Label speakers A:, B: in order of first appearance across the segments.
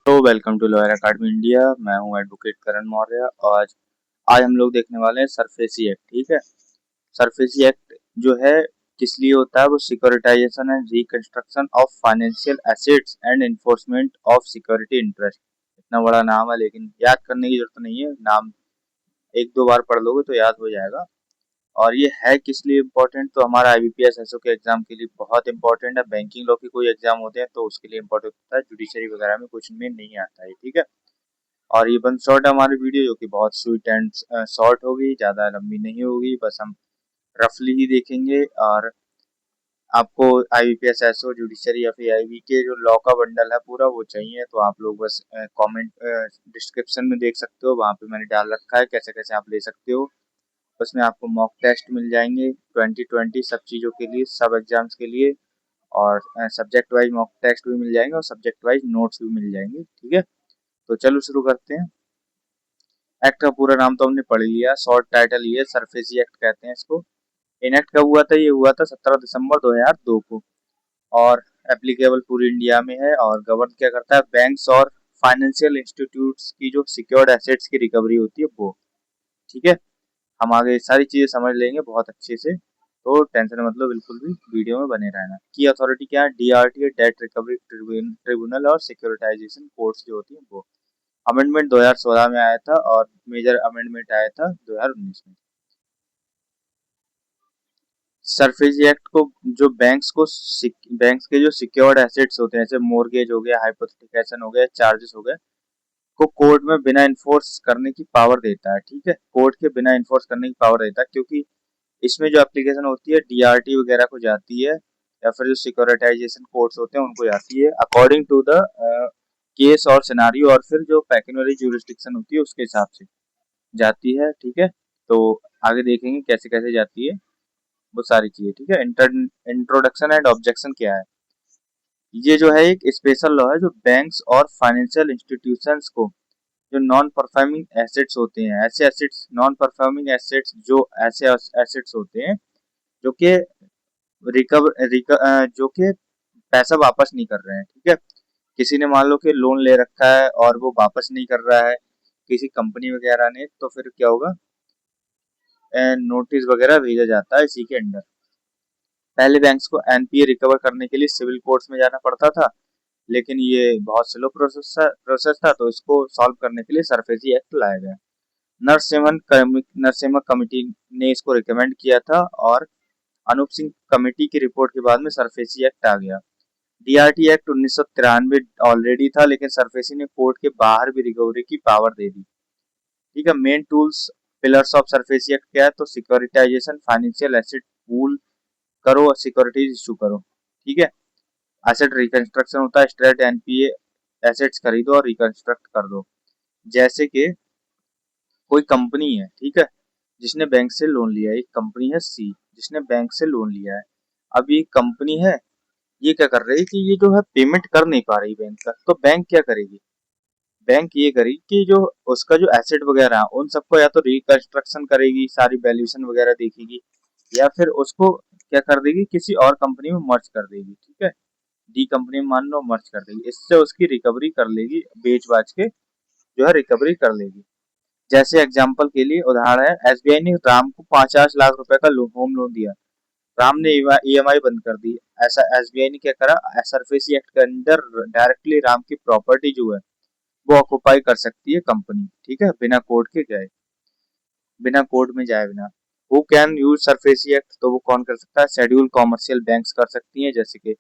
A: तो welcome to lawyer academy India. मैं हूं एडवोकेट करण मौर्य। आज आज हम लोग देखने वाले हैं सरफेसी एक्ट। ठीक है, सरफेसी एक्ट जो है किस लिए होता है, वो securitisation and reconstruction of financial assets and enforcement of security interest. इतना बड़ा नाम है लेकिन याद करने की जरूरत नहीं है, नाम एक दो बार पढ़ लोगे तो याद हो जाएगा। और ये है किस लिए इम्पोर्टेंट, तो हमारा आईबीपीएस एसओ के एग्जाम के लिए बहुत इंपॉर्टेंट है। बैंकिंग लॉ के कोई एग्जाम होते हैं तो उसके लिए इम्पोर्टेंट होता है, जुडिशरी वगैरह में कुछ में नहीं आता है। ठीक है, और ये बन शॉर्ट है हमारी वीडियो, जो कि बहुत स्वीट एंड शॉर्ट होगी, ज़्यादा लंबी नहीं होगी। बस हम रफली ही देखेंगे। और आपको आईबीपीएस एसओ जुडिशरी या फिर आईबी के जो लॉ का बंडल है पूरा वो चाहिए तो आप लोग बस कमेंट डिस्क्रिप्शन में देख सकते हो, वहाँ पे मैंने डाल रखा है कैसे कैसे आप ले सकते हो। उसमें आपको मॉक टेस्ट मिल जाएंगे 2020 सब चीज़ों के लिए, सब एग्जाम्स के लिए। और सब्जेक्ट वाइज मॉक टेस्ट भी मिल जाएंगे और सब्जेक्ट वाइज नोट्स भी मिल जाएंगे। ठीक है, तो चलो शुरू करते हैं। एक्ट का पूरा नाम तो हमने पढ़ लिया, शॉर्ट टाइटल ये सरफेसी एक्ट कहते हैं इसको। इनेक्ट कब हुआ था, ये हुआ था 17 दिसंबर 2002 को। और एप्लीकेबल पूरी इंडिया में है और गवर्न क्या करता है, बैंक्स और फाइनेंशियल इंस्टीट्यूट्स की जो सिक्योर्ड एसेट्स की रिकवरी होती है वो। ठीक है, हम आगे सारी चीजें समझ लेंगे बहुत अच्छे से, तो टेंशन मत लो, बिल्कुल भी वीडियो में बने रहना। की अथॉरिटी क्या है, डीआरटी डेट रिकवरी ट्रिब्यूनल और सिक्योरिटाइजेशन कोर्ट्स जो होती है वो। अमेंडमेंट 2016 में आया था और मेजर अमेंडमेंट आया था 2019 में। सरफेसी एक्ट को जो बैंक्स के जो सिक्योर्ड एसेट्स होते हैं, जैसे मोर्गेज हो गया, हाइपोथेटिकेशन हो गया, चार्जेस हो गए, को कोर्ट में बिना इन्फोर्स करने की पावर देता है। ठीक है, कोर्ट के बिना इन्फोर्स करने की पावर देता है, क्योंकि इसमें जो एप्लीकेशन होती है डीआरटी वगैरह को जाती है या फिर जो सिक्योरिटाइजेशन कोर्ट्स होते हैं उनको जाती है अकॉर्डिंग टू द केस और सिनारियो, और फिर जो पेक्यूनरी जुरिस्डिक्शन होती है उसके हिसाब से जाती है। ठीक है, तो आगे देखेंगे कैसे कैसे जाती है वो सारी चीजें। ठीक है, इंट्रोडक्शन एंड ऑब्जेक्शन क्या है। ये जो है एक स्पेशल लॉ है जो बैंक्स और फाइनेंशियल इंस्टीट्यूशंस को जो नॉन परफॉर्मिंग एसेट्स होते हैं, ऐसे एसेट्स नॉन परफॉर्मिंग एसेट्स जो ऐसे एसेट्स होते हैं जो कि जो कि पैसा वापस नहीं कर रहे हैं। ठीक है, किसी ने मान लो कि लोन ले रखा है और वो वापस नहीं कर रहा है किसी कंपनी वगैरह ने, तो फिर क्या होगा, नोटिस वगैरह भेजा जाता है इसी के अंडर। पहले बैंक्स को एनपीए रिकवर करने के लिए सिविल कोर्ट्स में जाना पड़ता था, लेकिन ये बहुत स्लो प्रोसेस था, तो इसको सॉल्व करने के लिए सरफेसी एक्ट लाया गया। नरसिम्हा कमेटी ने इसको रिकमेंड किया था और अनूप सिंह कमेटी की रिपोर्ट के बाद में सरफेसी एक्ट आ गया। डीआरटी एक्ट 1993 ऑलरेडी था, लेकिन सरफेसी ने कोर्ट के बाहर भी रिकवरी की पावर दे दी। ठीक है, main tools pillars of SARFAESI act क्या है, तो सिक्योरिटाइजेशन, फाइनेंशियल एसेट पूल करो और सिक्योरिटीज इशू करो। ठीक है, एसेट रिकंस्ट्रक्शन होता है, स्ट्रेट एनपीए एसेट्स खरीदो और रिकंस्ट्रक्ट कर दो। जैसे कि कोई कंपनी है, ठीक है, जिसने बैंक से लोन लिया है, एक कंपनी है सी जिसने बैंक से लोन लिया है। अब ये कंपनी है, ये क्या कर रही है कि ये जो है पेमेंट कर नहीं पा रही बैंक का, तो बैंक क्या करेगी, बैंक ये करेगी कि जो उसका जो एसेट वगैरह है उन सबको या तो रिकंस्ट्रक्शन करेगी, सारी वैल्यूएशन वगैरह देखेगी, या फिर उसको क्या कर देगी, किसी और कंपनी में मर्ज कर देगी। ठीक है, डी कंपनी में मान लो मर्ज कर देगी, इससे उसकी रिकवरी कर लेगी, बेच बाच के जो है रिकवरी कर लेगी। जैसे एग्जांपल के लिए उदाहरण है, एसबीआई ने राम को 50 लाख रुपए का होम लोन दिया, राम ने ईएमआई बंद कर दी। ऐसा एसबीआई ने क्या करा, सरफेसी एक्ट के अंदर डायरेक्टली राम की प्रॉपर्टी जो है वो ऑक्युपाई कर सकती है कंपनी। ठीक है, बिना कोर्ट के गए, बिना कोर्ट में जाए बिना। Who can use SARFAESI act, तो वो कौन कर सकता है, शेड्यूल कॉमर्शियल बैंक्स कर सकती हैं, जैसे कि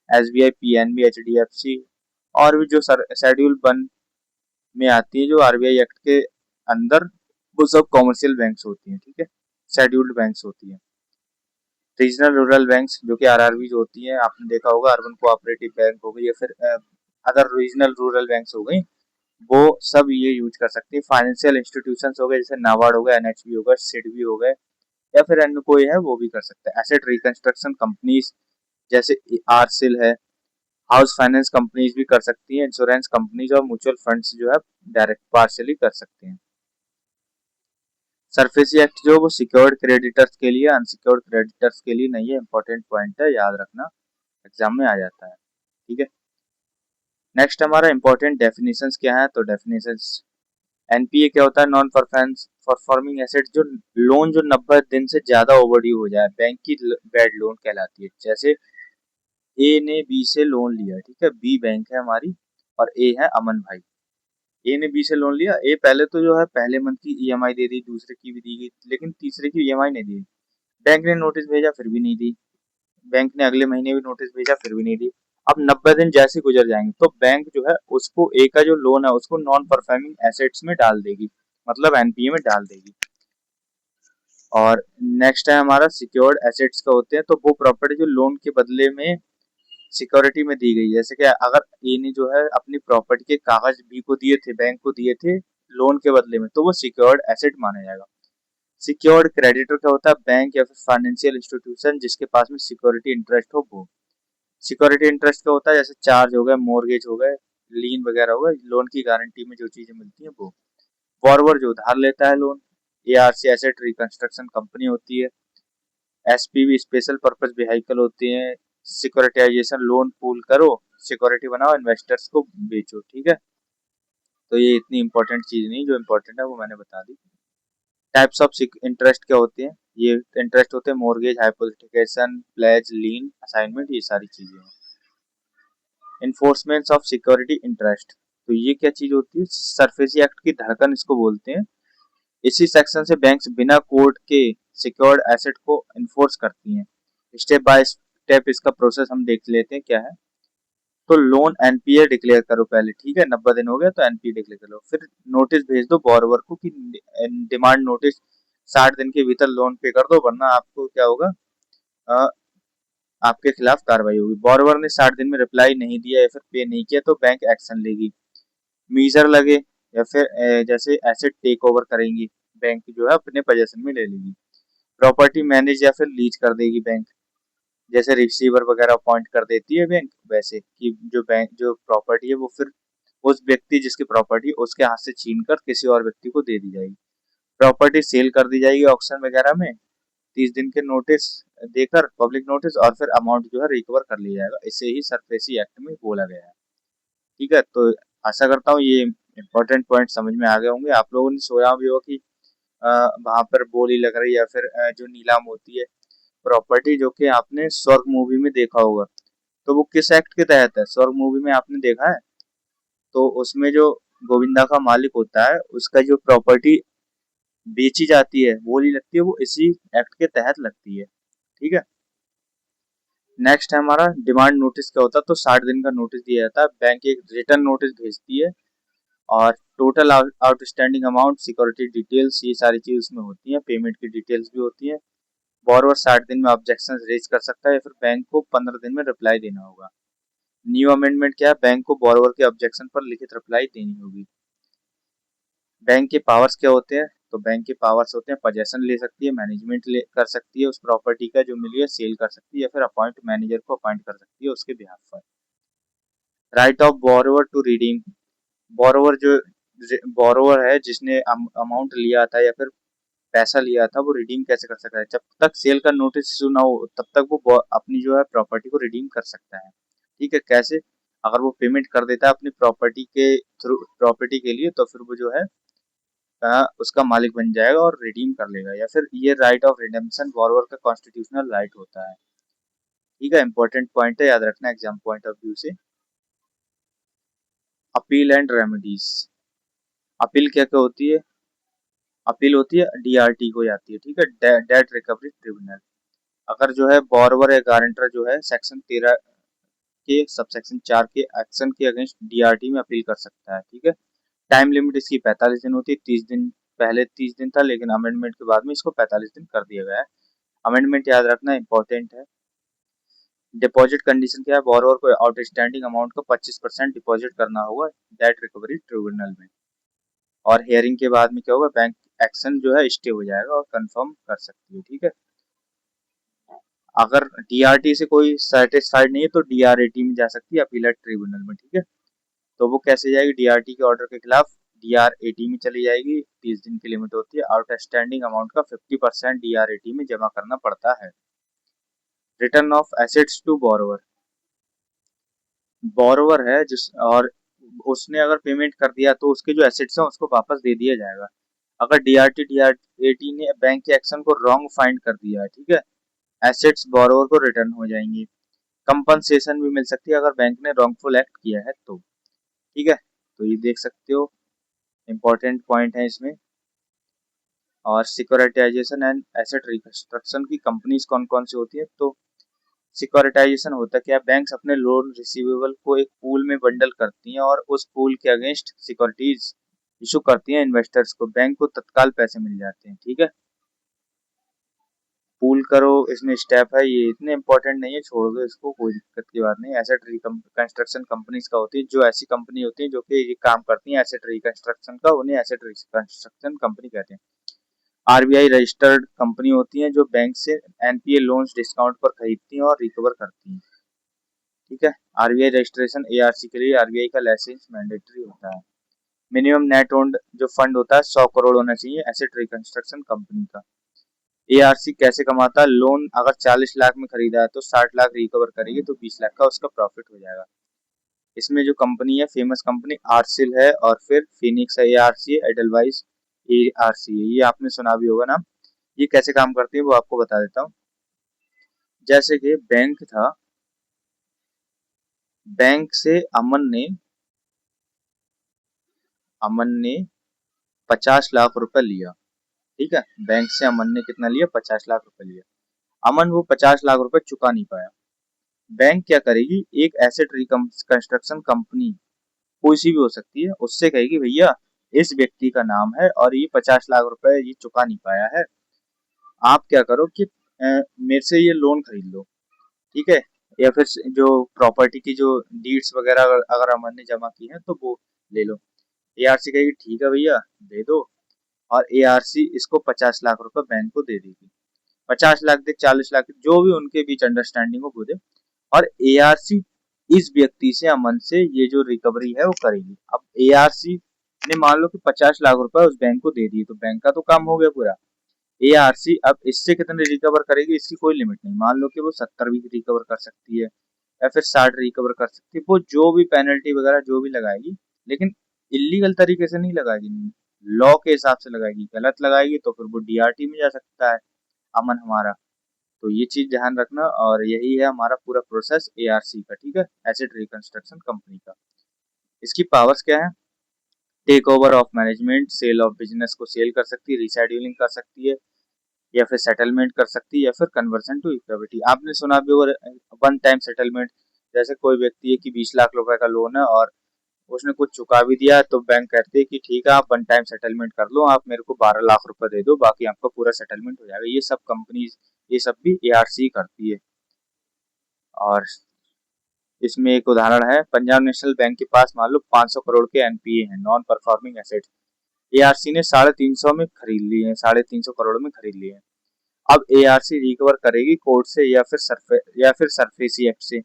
A: एसबीआई, पीएनबी, एचडीएफसी, और भी जो शेड्यूल वन में आती है जो आरबीआई एक्ट के अंदर, वो सब कॉमर्शियल बैंक्स होती हैं। ठीक है, शेड्यूल्ड बैंक्स होती हैं। रीजनल रूरल बैंक्स जो कि आरआरबी जो होती हैं, आपने देखा होगा, अर्बन कोऑपरेटिव बैंक हो गई या फिर अदर रीजनल रूरल बैंक्स हो गई, वो सब ये यूज कर सकती है। फाइनेंशियल इंस्टीट्यूशंस हो गए, जैसे नाबार्ड हो गया, एनएचबी हो गया, सिडबी हो गए, या फिर अन्य कोई है वो भी कर सकता है। एसेट रिकंस्ट्रक्शन कंपनीज जैसे आरसिल है, हाउस फाइनेंस कंपनीज भी कर सकती हैं, इंश्योरेंस कंपनीज और म्यूचुअल फंड्स जो है डायरेक्ट पार्शियली कर सकते हैं। सरफेसी एक्ट जो वो सिक्योर्ड क्रेडिटर्स के लिए, अनसिक्योर्ड क्रेडिटर्स के लिए नहीं है। इंपॉर्टेंट पॉइंट है, याद रखना, एग्जाम में आ जाता है। ठीक है, नेक्स्ट हमारा इंपॉर्टेंट डेफिनेशंस क्या है, तो डेफिनेशंस एनपीए क्या होता है, नॉन परफॉर्मिंग एसेट, जो लोन जो 90 दिन से ज्यादा ओवरड्यू हो जाए, बैंक की बैड लोन कहलाती है। जैसे ए ने बी से लोन लिया, ठीक है, बी बैंक है हमारी और ए है अमन भाई। ए ने बी से लोन लिया, ए पहले तो जो है पहले मंथ की ईएमआई दे दी, दूसरे की भी दी गई, लेकिन तीसरे की ईएमआई नहीं दी। बैंक ने नोटिस भेजा फिर भी नहीं दी, बैंक ने अगले महीने भी नोटिस भेजा फिर भी नहीं दी। अब 90 दिन जैसे गुजर जाएंगे तो बैंक जो है उसको ए का जो लोन है उसको नॉन परफॉर्मिंग एसेट्स में डाल देगी, मतलब एनपीए में डाल देगी। और नेक्स्ट है हमारा सिक्योर्ड एसेट्स का होते हैं, तो वो प्रॉपर्टी जो लोन के बदले में सिक्योरिटी में दी गई, जैसे कि अगर ए ने जो है अपनी प्रॉपर्टी के कागज बी को दिए थे, बैंक को दिए थे लोन के बदले में, तो वो सिक्योर्ड एसेट माना जाएगा। सिक्योर्ड क्रेडिटर क्या होता है, बैंक या फिर फाइनेंशियल इंस्टीट्यूशन जिसके पास में सिक्योरिटी इंटरेस्ट हो वो। सिक्योरिटी इंटरेस्ट क्या होता है, जैसे चार्ज हो गए, मोर्गेज हो गए, लीन वगैरह हो गए, लोन की गारंटी में जो चीजें मिलती हैं वो। बॉरोवर जो उधार लेता है loan, ARC asset reconstruction company होती है, एसपीवी स्पेशल पर्पस व्हीकल होती है, सिक्योरिटाइजेशन लोन पूल करो, सिक्योरिटी बनाओ, इन्वेस्टर्स को बेचो, ठीक है। तो ये इतनी इंपॉर्टेंट चीज नहीं, जो इंपॉर्टेंट है वो मैंने बता दी। टाइप्स ऑफ इंटरेस्ट क्या होते हैं, ये इंटरेस्ट होते हैं मॉर्गेज, हाइपोथेकेशन, प्लेज, लीन, असाइनमेंट, ये सारी चीजें हैं। इन्फोर्समेंट ऑफ सिक्योरिटी इंटरेस्ट, तो ये क्या चीज होती है, सरफेसी एक्ट की धड़कन इसको बोलते हैं। इसी सेक्शन से बैंक्स बिना कोर्ट के सिक्योर्ड एसेट को इन्फोर्स करती हैं। स्टेप बाय स्टेप इसका प्रोसेस हम देख लेते हैं क्या है। तो लोन एनपीए डिक्लेयर करो पहले, ठीक है, 90 दिन हो गया तो एनपीए डिक्लेयर करो, फिर नोटिस भेज दो बॉरोवर को कि डिमांड नोटिस 60 दिन के भीतर लोन पे कर दो, वरना आपको क्या होगा, अ, आपके खिलाफ कार्रवाई होगी। बॉरोवर ने 60 दिन में रिप्लाई नहीं दिया या फिर पे नहीं किया तो बैंक एक्शन लेगी। मीजर लगे या फिर जैसे एसेट टेक ओवर करेंगी, बैंक जो है अपने पोजेशन में ले लेगी। प्रॉपर्टी मैनेज या फिर लीज कर देगी बैंक, जैसे रिसीवर वगैरह अपॉइंट कर देती है बैंक, वैसे कि जो बैंक जो प्रॉपर्टी है वो फिर उस व्यक्ति जिसकी प्रॉपर्टी उसके हाथ से छीन कर किसी और व्यक्ति को दे दी जाएगी। प्रॉपर्टी सेल कर दी जाएगी ऑक्शन वगैरह में, 30 दिन के नोटिस देकर, पब्लिक नोटिस, और फिर अमाउंट जो है रिकवर कर लिया जाएगा। इसे ही सरफेसी एक्ट में बोला गया है, ठीक है। तो आशा करता हूँ ये इंपॉर्टेंट पॉइंट समझ में आ गए होंगे। आप लोगों ने सोचा भी होगा कि वहां पर बोली लग रही है या फिर जो नीलाम होती है प्रॉपर्टी, जो कि आपने स्वर्ग मूवी में देखा होगा, तो वो किस एक्ट के तहत है, स्वर्ग मूवी में आपने देखा है, तो उसमें जो गोविंदा का मालिक होता है उसका जो प्रॉपर्टी बेची जाती है, बोली लगती है, वो इसी एक्ट के तहत लगती है, ठीक है। नेक्स्ट है हमारा डिमांड नोटिस क्या होता है, तो 60 दिन का नोटिस दिया जाता है, बैंक एक रिटर्न नोटिस भेजती है, और total outstanding amount, security details, ये सारी चीज उसमें होती हैं, पेमेंट की डिटेल्स भी होती हैं। बॉरोवर 60 दिन में ऑब्जेक्शन रेज कर सकता है या फिर बैंक को 15 दिन में रिप्लाई देना होगा। न्यू अमेंडमेंट क्या है, बैंक को बॉरोवर के ऑब्जेक्शन पर लिखित रिप्लाई देनी होगी। बैंक के पावर्स क्या होते हैं, तो बैंक के पावर्स होते हैं पोजेशन ले सकती है, मैनेजमेंट ले कर सकती है उस प्रॉपर्टी का जो मिली है, सेल कर सकती है, या फिर अपॉइंट मैनेजर को अपॉइंट कर सकती है उसके बिहाफ पर। Right of borrower to redeem, borrower जो बोरोवर है जिसने अमाउंट लिया था या फिर पैसा लिया था, वो रिडीम कैसे कर सकता है, जब तक सेल का नोटिस इशू ना हो तब तक वो अपनी जो है प्रॉपर्टी को रिडीम कर सकता है, ठीक है। कैसे, अगर वो पेमेंट कर देता है अपनी प्रॉपर्टी के थ्रू, प्रॉपर्टी के लिए, तो फिर वो जो है उसका मालिक बन जाएगा और रिडीम कर लेगा, या फिर ये राइट ऑफ रिडेम्पशन बॉरोवर का कॉन्स्टिट्यूशनल राइट होता है, ठीक है। इंपॉर्टेंट पॉइंट है, याद रखना एग्जाम पॉइंट ऑफ व्यू से। अपील एंड रेमेडीज, अपील क्या क्या होती है, अपील होती है डीआरटी हो जाती है, ठीक है, डेट रिकवरी ट्रिब्यूनल। अगर जो है बॉरोवर या गारंटर जो है सेक्शन 13 के सबसेक्शन 4 के एक्शन के अगेंस्ट डीआरटी में अपील कर सकता है, ठीक है। टाइम लिमिट इसकी 45 दिन होती है, 30 दिन, पहले 30 दिन था लेकिन अमेंडमेंट के बाद में इसको 45 दिन कर दिया गया है। अमेंडमेंट याद रखना इंपॉर्टेंट है। डिपॉजिट कंडीशन क्या है, बोरोवर को आउटस्टैंडिंग अमाउंट का 25% डिपॉजिट करना होगा डेट रिकवरी ट्रिब्यूनल में, और हियरिंग के बाद में क्या होगा, बैंक एक्शन जो है स्टे हो जाएगा और कंफर्म कर सकती है, ठीक है। अगर डीआरटी से कोई सेटिस्फाइड नहीं है तो डीआरएटी में जा सकती है, अपीलेट ट्रिब्यूनल में, ठीक है। तो वो कैसे जाएगी, डीआरटी के ऑर्डर के खिलाफ डीआरएटी में चली जाएगी, 30 दिन की लिमिट होती है, आउटस्टैंडिंग अमाउंट का 50% डीआरएटी में जमा करना पड़ता है। Return of assets to borrower, borrower है जिस और उसने अगर पेमेंट कर दिया तो उसके जो एसेट्स हैं उसको वापस दे दिया जाएगा। अगर डीआरटी ने बैंक के एक्शन को रॉन्ग फाइंड कर दिया है, ठीक है, एसेट्स बोरोवर को रिटर्न हो जाएंगी। कंपनसेशन भी मिल सकती है अगर बैंक ने रॉन्गफुल एक्ट किया है तो, ठीक है। तो ये देख सकते हो, इंपॉर्टेंट पॉइंट है इसमें। और सिक्योरिटाइजेशन एंड एसेट रिकंस्ट्रक्शन की कंपनीज कौन कौन सी होती है, तो सिक्योरिटाइजेशन होता है क्या, बैंक्स अपने लोन रिसीवेबल को एक पूल में बंडल करती हैं और उस पूल के अगेंस्ट सिक्योरिटीज इशू करती हैं इन्वेस्टर्स को, बैंक को तत्काल पैसे मिल जाते हैं, ठीक है। पूल करो इसमें स्टेप है, ये इतने इंपॉर्टेंट नहीं है, छोड़ दो इसको, कोई दिक्कत की बात नहीं। एसेट रिकंस्ट्रक्शन कंपनीज का होती है, जो ऐसी कंपनी होती है जो कि ये काम करती है एसेट रिकंस्ट्रक्शन का, उन्हें एसेट रिकंस्ट्रक्शन कंपनी कहते हैं। आरबीआई रजिस्टर्ड कंपनी होती है जो बैंक से एनपीए लोन्स डिस्काउंट पर खरीदती हैं और रिकवर करती हैं, ठीक है। आरबीआई रजिस्ट्रेशन एआरसी के लिए आरबीआई का लाइसेंस मैंडेटरी होता है। मिनिमम नेट ओन्ड जो फंड होता है 100 करोड़ होना चाहिए एसेट रिकंस्ट्रक्शन कंपनी का। एआरसी कैसे कमाता है, लोन अगर 40 लाख में खरीदा है तो 60 लाख रिकवर करेगी तो 20 लाख का उसका प्रॉफिट हो जाएगा। इसमें जो कंपनी है फेमस कंपनी आरसिल है, और फिर फिनिक्स है एआरसी है, एडलवाइस एआरसी है, ये आपने सुना भी होगा ना। ये कैसे काम करती है वो आपको बता देता हूँ। जैसे कि बैंक था, बैंक से अमन ने 50 लाख रुपए लिया, ठीक है। बैंक से अमन ने कितना लिया, 50 लाख रुपए लिया। अमन वो 50 लाख रुपए चुका नहीं पाया। बैंक क्या करेगी, एक एसेट रिकंस्ट्रक्शन कंपनी कोई सी भी हो सकती है, उससे कहेगी भैया इस व्यक्ति का नाम है और ये 50 लाख रुपए ये चुका नहीं पाया है, आप क्या करो कि मेरे से ये लोन खरीद लो, ठीक है। या फिर जो प्रॉपर्टी की जो डीड्स वगैरह अगर अमन ने जमा की है तो वो ले लो। एआरसी कहेगी ठीक है भैया दे दो, और एआरसी इसको 50 लाख रुपए बैंक को दे देगी। 50 लाख दे 40 लाख जो भी उनके बीच अंडरस्टैंडिंग हो वो दे, और एआरसी इस व्यक्ति से अमन से ये जो रिकवरी है वो करेगी। अब एआरसी ने मान लो कि 50 लाख रुपए उस बैंक को दे दिए तो बैंक का तो काम हो गया पूरा। एआरसी अब इससे कितने रिकवर करेगी इसकी कोई लिमिट नहीं, मान लो कि वो 70 भी रिकवर कर सकती है या फिर 60 रिकवर कर सकती है, वो जो भी पेनल्टी वगैरह जो भी लगाएगी, लेकिन इलीगल तरीके से नहीं लगाएगी, लॉ के हिसाब से लगाएगी। गलत लगाएगी तो फिर वो डीआरटी में जा सकता है अमन हमारा। तो ये चीज ध्यान रखना, और यही है हमारा पूरा प्रोसेस एआरसी का, ठीक है, एसेट रिकंस्ट्रक्शन कंपनी का। इसकी पावर्स क्या है, take over of management, sale of business को सेल कर सकती है, रिशेड्यूलिंग कर सकती है, या फिर सेटलमेंट कर सकती है, या फिर कन्वर्सन टू इक्विटी। आपने सुना भी होगा वन टाइम सेटलमेंट, जैसे कोई व्यक्ति है कि 20 लाख रुपए का लोन है और उसने कुछ चुका भी दिया तो बैंक कहते हैं कि ठीक है आप वन टाइम सेटलमेंट कर लो, आप मेरे को 12 लाख रुपए दे दो, बाकी आपका पूरा सेटलमेंट हो जाएगा। ये सब कंपनीज ये सब भी एआरसी करती है। और इसमें एक उदाहरण है, पंजाब नेशनल बैंक के पास मान लो 500 करोड़ के एनपीए हैं, नॉन परफॉर्मिंग एसेट्स, एआरसी ने 350 में खरीद लिए हैं, 350 करोड़ में खरीद लिए हैं। अब एआरसी रिकवर करेगी कोर्ट से या फिर सरफेसी एक्ट से।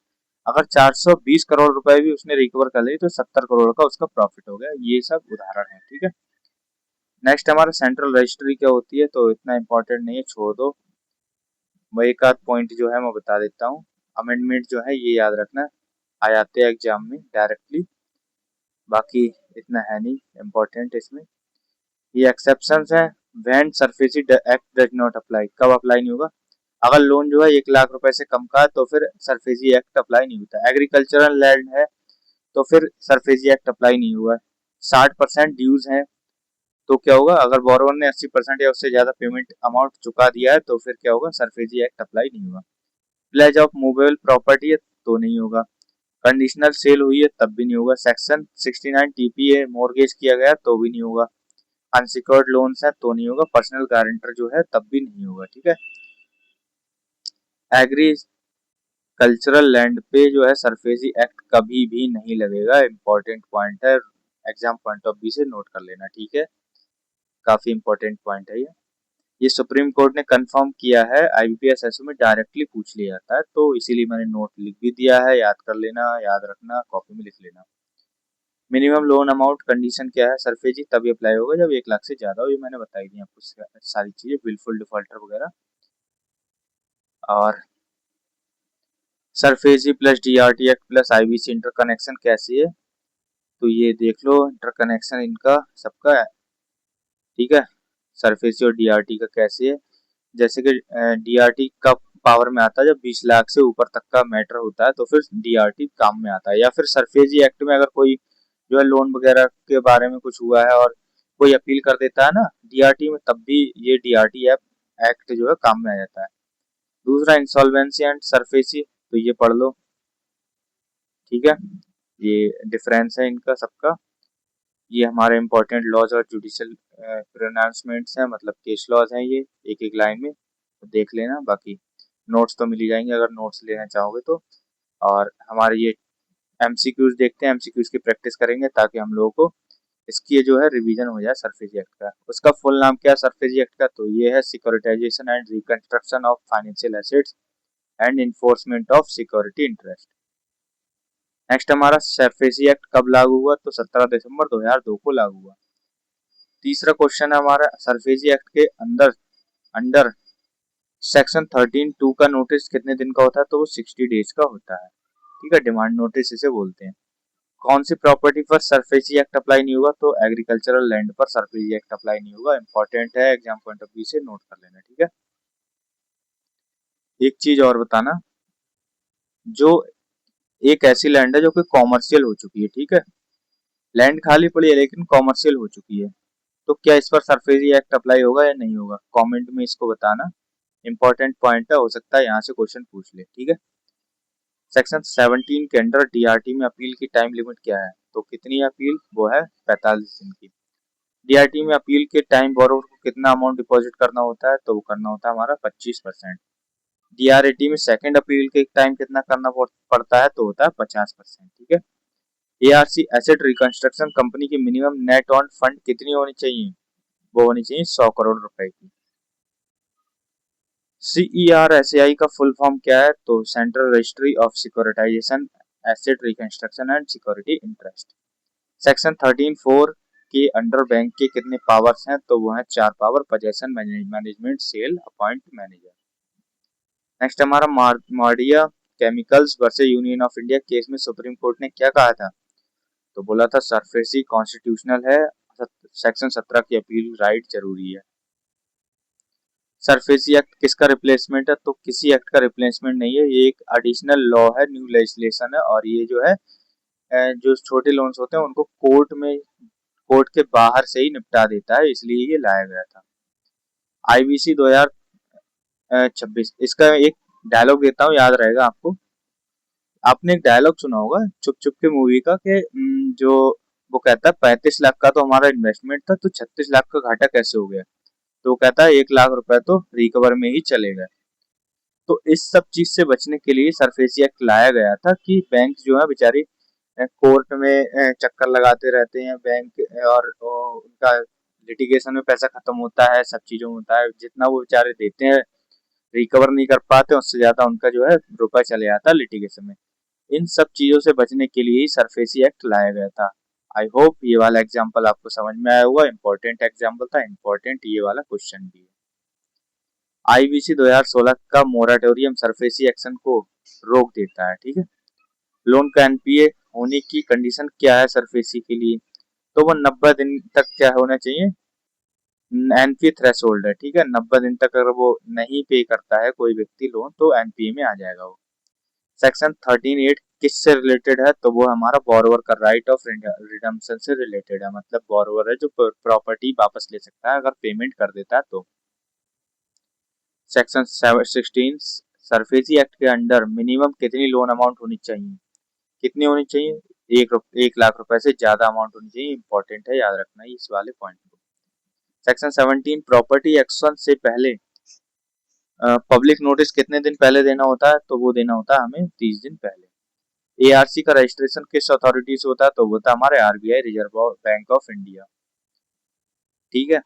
A: अगर 420 करोड़ रुपए भी उसने रिकवर कर ली तो 70 करोड़ का उसका प्रॉफिट हो गया। ये सब उदाहरण है, ठीक है। नेक्स्ट हमारा सेंट्रल रजिस्ट्री क्या होती है, तो इतना इंपॉर्टेंट नहीं है, छोड़ दो। मैं एक आध पॉइंट जो है मैं बता देता हूँ। अमेंडमेंट जो है ये याद रखना, आ जाते हैं एग्जाम में डायरेक्टली, बाकी इतना है नहीं इम्पोर्टेंट इसमें। ये एक्सेप्शंस है, when SARFAESI act does not apply, कब अप्लाई नहीं होगा, अगर लोन जो है 1 लाख रुपए से कम का है तो फिर सरफेसी एक्ट अप्लाई नहीं होता। एग्रीकल्चरल लैंड है तो फिर सरफेसी एक्ट अप्लाई नहीं हुआ। 60% ड्यूज है तो क्या होगा, अगर बोरोवर ने 80% या उससे ज्यादा पेमेंट अमाउंट चुका दिया है तो फिर क्या होगा, सरफेसी एक्ट अप्लाई नहीं होगा। प्लेज ऑफ मूवेबल प्रॉपर्टी है तो नहीं होगा। कंडीशनल सेल हुई है तब भी नहीं होगा। सेक्शन 69 टीपीए मॉर्गेज किया गया तो भी नहीं होगा। अनसिक्योर्ड लोन्स है तो नहीं होगा। पर्सनल गारंटर जो है तब भी नहीं होगा, ठीक है। एग्रीकल्चरल लैंड पे जो है सरफेसी एक्ट कभी भी नहीं लगेगा, इंपॉर्टेंट पॉइंट है, एग्जाम पॉइंट ऑफ व्यू से नोट कर लेना, ठीक है। काफी इंपॉर्टेंट पॉइंट है ये सुप्रीम कोर्ट ने कंफर्म किया है, आईबीपीएस एसओ में डायरेक्टली पूछ लिया जाता है, तो इसीलिए मैंने नोट लिख भी दिया है, याद कर लेना, याद रखना, कॉपी में लिख लेना। मिनिमम लोन अमाउंट कंडीशन क्या है, सरफेसी तभी अप्लाई होगा जब 1 लाख से ज्यादा हो, ये मैंने बताई दी आपको सारी चीजें, विलफुल डिफॉल्टर वगैरह। और SARFAESI plus DRT act plus IBC interconnection कैसी है, तो ये देख लो इंटरकनेक्शन इनका सबका है, ठीक है। सरफेसी और डीआरटी का कैसे है, जैसे कि डीआरटी का पावर में आता है जब 20 लाख से ऊपर तक का मैटर होता है तो फिर डीआरटी काम में आता है, या फिर सरफेसी एक्ट में अगर कोई जो है लोन वगैरह के बारे में कुछ हुआ है और कोई अपील कर देता है ना डीआरटी में, तब भी ये डीआरटी एक्ट जो है काम में आ जाता है। दूसरा इंसॉल्वेंसी एंड सरफेसी, तो ये पढ़ लो, ठीक है। ये डिफरेंस है इनका सबका। ये हमारे इंपॉर्टेंट लॉज और जुडिशियल प्रोनाउंसमेंट्स हैं, मतलब केस लॉज हैं ये, एक एक लाइन में तो देख लेना, बाकी नोट्स तो मिल ही जाएंगे अगर नोट्स लेना चाहोगे तो। और हमारे ये एमसीक्यूज देखते हैं, एमसीक्यूज की प्रैक्टिस करेंगे ताकि हम लोगों को इसकी जो है रिवीजन हो जाए सरफेसी एक्ट का। उसका फुल नाम क्या है सरफेसी एक्ट का, तो ये है securitisation and reconstruction of financial assets and enforcement of security interest. Next हमारा सरफेसी एक्ट कब लागू हुआ, तो 17 दिसंबर 2002 को लागू हुआ। तीसरा क्वेश्चन है हमारा सरफेसी एक्ट के अंदर अंडर सेक्शन 13(2) का नोटिस कितने दिन का होता है, तो वो 60 डेज का होता है, ठीक है। डिमांड नोटिस इसे बोलते हैं। कौन सी प्रॉपर्टी पर सरफेसी एक्ट अप्लाई नहीं होगा, तो एग्रीकल्चरल लैंड पर सरफेसी एक्ट अप्लाई नहीं होगा। इंपॉर्टेंट है, एग्जाम पॉइंट ऑफ व्यू से नोट कर लेना, ठीक है। एक चीज और बताना, जो एक ऐसी लैंड है जो कि कॉमर्शियल हो चुकी है, ठीक है, लैंड खाली पड़ी है लेकिन कॉमर्शियल हो चुकी है, तो क्या इस पर सरफेसी एक्ट अप्लाई होगा या नहीं होगा, कमेंट में इसको बताना। इंपॉर्टेंट पॉइंट है, हो सकता है यहाँ से क्वेश्चन पूछ ले, ठीक है। सेक्शन 17 के अंडर डीआरटी में अपील की टाइम लिमिट क्या है, तो कितनी अपील, वो है 45 दिन की। डीआरटी में अपील के टाइम बोरोवर को कितना अमाउंट डिपॉजिट करना होता है, तो वो करना होता है हमारा 25%। डीआरटी में सेकंड अपील के टाइम कितना करना पड़ता है, तो होता है 50%, ठीक है। एआरसी एसेट रिकंस्ट्रक्शन कंपनी की मिनिमम नेट ऑन फंड कितनी होनी चाहिए, वो होनी चाहिए 100 करोड़ रुपए की। CERSAI का फुल फॉर्म क्या है, तो central registry of securitisation asset reconstruction and security interest. Section 13(4) के अंडर बैंक के कितने पावर्स हैं, तो वो है 4 power, possession, management, sale, appoint manager. Next हमारा Mardia chemicals versus union of India case में सुप्रीम कोर्ट ने क्या कहा था, तो बोला था सरफेसी कॉन्स्टिट्यूशनल है, सेक्शन 17 की अपील राइट जरूरी है। सरफेसी एक्ट किसका रिप्लेसमेंट है, तो किसी एक्ट का रिप्लेसमेंट नहीं है, ये एक एडिशनल लॉ है, न्यू लेजिस्लेशन है, और ये जो है जो छोटे लोन्स होते हैं उनको कोर्ट के बाहर से ही निपटा देता है, इसलिए ये लाया गया था। आईबीसी 2026, इसका एक डायलॉग देता हूँ, याद रहेगा आपको। आपने एक डायलॉग सुना होगा चुप चुप के मूवी का कि जो वो कहता है 35 लाख का तो हमारा इन्वेस्टमेंट था, तो 36 लाख का घाटा कैसे हो गया, तो वो कहता है 1 लाख रुपए तो रिकवर में ही चले गए। तो इस सब चीज से बचने के लिए सरफेसी एक्ट लाया गया था कि बैंक जो है बेचारी कोर्ट में चक्कर लगाते रहते हैं बैंक, और उनका लिटिगेशन में पैसा खत्म होता है, सब चीजों में होता है, जितना वो बेचारे देते हैं रिकवर नहीं कर पाते, उससे ज्यादा उनका जो है रुपया चले जाता है लिटिगेशन में। इन सब चीजों से बचने के लिए ही सरफेसी एक्ट लाया गया था। आई होप ये वाला एग्जाम्पल आपको समझ में आया होगा, इंपॉर्टेंट एग्जाम्पल था, इंपॉर्टेंट ये वाला क्वेश्चन भी है। आईबीसी 2016 का मोराटोरियम सरफेसी एक्शन को रोक देता है, ठीक है। लोन का एनपीए होने की कंडीशन क्या है सरफेसी के लिए, तो वो 90 दिन तक क्या होना चाहिए, एनपीए थ्रेशोल्ड है, ठीक है। 90 दिन तक अगर वो नहीं पे करता है कोई व्यक्ति लोन, तो एनपीए में आ जाएगा वो। सेक्शन 13(8) किससे रिलेटेड है, तो वो हमारा बोरोवर का राइट ऑफ रिडम्पशन से रिलेटेड है, मतलब बोरोवर है जो प्रॉपर्टी वापस ले सकता है अगर पेमेंट कर देता है तो। सेक्शन 16 सरफेसी एक्ट के अंडर मिनिमम कितनी लोन अमाउंट होनी चाहिए, कितनी होनी चाहिए, 1 लाख रुपए से ज्यादा अमाउंट होनी चाहिए, इंपॉर्टेंट है, याद रखना इस वाले पॉइंट को। सेक्शन 17 प्रॉपर्टी एक्शन से पहले पब्लिक नोटिस कितने दिन पहले देना होता है, तो वो देना होता है हमें 30 दिन पहले। एआरसी का रजिस्ट्रेशन किस अथॉरिटी से होता है, तो वो होता है हमारे RBI, reserve bank of India, ठीक है।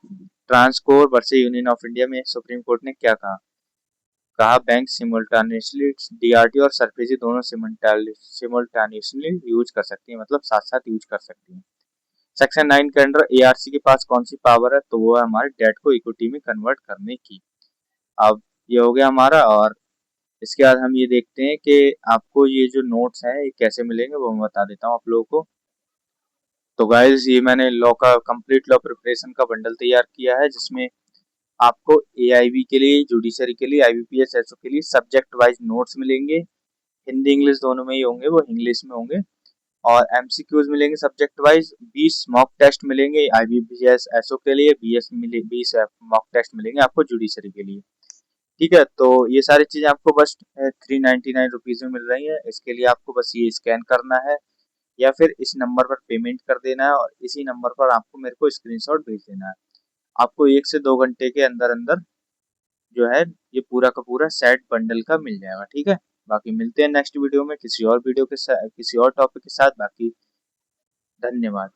A: ट्रांसकोर वर्सेस यूनियन ऑफ इंडिया में सुप्रीम कोर्ट ने क्या कहा बैंक सिमुल्टानियसली डीआरटी और सरफेसी दोनों सिमुल्टानियसली यूज कर सकती है, मतलब साथ साथ यूज कर सकती है। सेक्शन 9 के अंडर एआरसी के पास कौन सी पावर है, तो वो है हमारे डेट को इक्विटी में कन्वर्ट करने की। अब ये हो गया हमारा, और इसके बाद हम ये देखते हैं कि आपको ये जो नोट्स हैं ये कैसे मिलेंगे, वो मैं बता देता हूँ आप लोगों को। तो गाइज ये मैंने लॉ का कंप्लीट लॉ प्रिपरेशन का बंडल तैयार किया है, जिसमें आपको एआईबी के लिए, जुडिशरी के लिए, आईबीपीएस एसओ के लिए सब्जेक्ट वाइज नोट्स मिलेंगे। हिंदी इंग्लिश दोनों में ही होंगे, वो इंग्लिश में होंगे। और एमसीक्यूज मिलेंगे सब्जेक्ट वाइज, 20 मॉक टेस्ट मिलेंगे आईबीपीएस एसओ के लिए, 20 मॉक टेस्ट मिलेंगे आपको जुडिशरी के लिए। ठीक है, तो ये सारी चीजें आपको बस 399 रुपीज में मिल रही है। इसके लिए आपको बस ये स्कैन करना है या फिर इस नंबर पर पेमेंट कर देना है, और इसी नंबर पर आपको मेरे को स्क्रीनशॉट भेज देना है। आपको 1 से 2 घंटे के अंदर अंदर जो है ये पूरा का पूरा सेट बंडल का मिल जाएगा। ठीक है, बाकी मिलते हैं नेक्स्ट वीडियो में किसी और वीडियो के साथ, किसी और टॉपिक के साथ। बाकी धन्यवाद।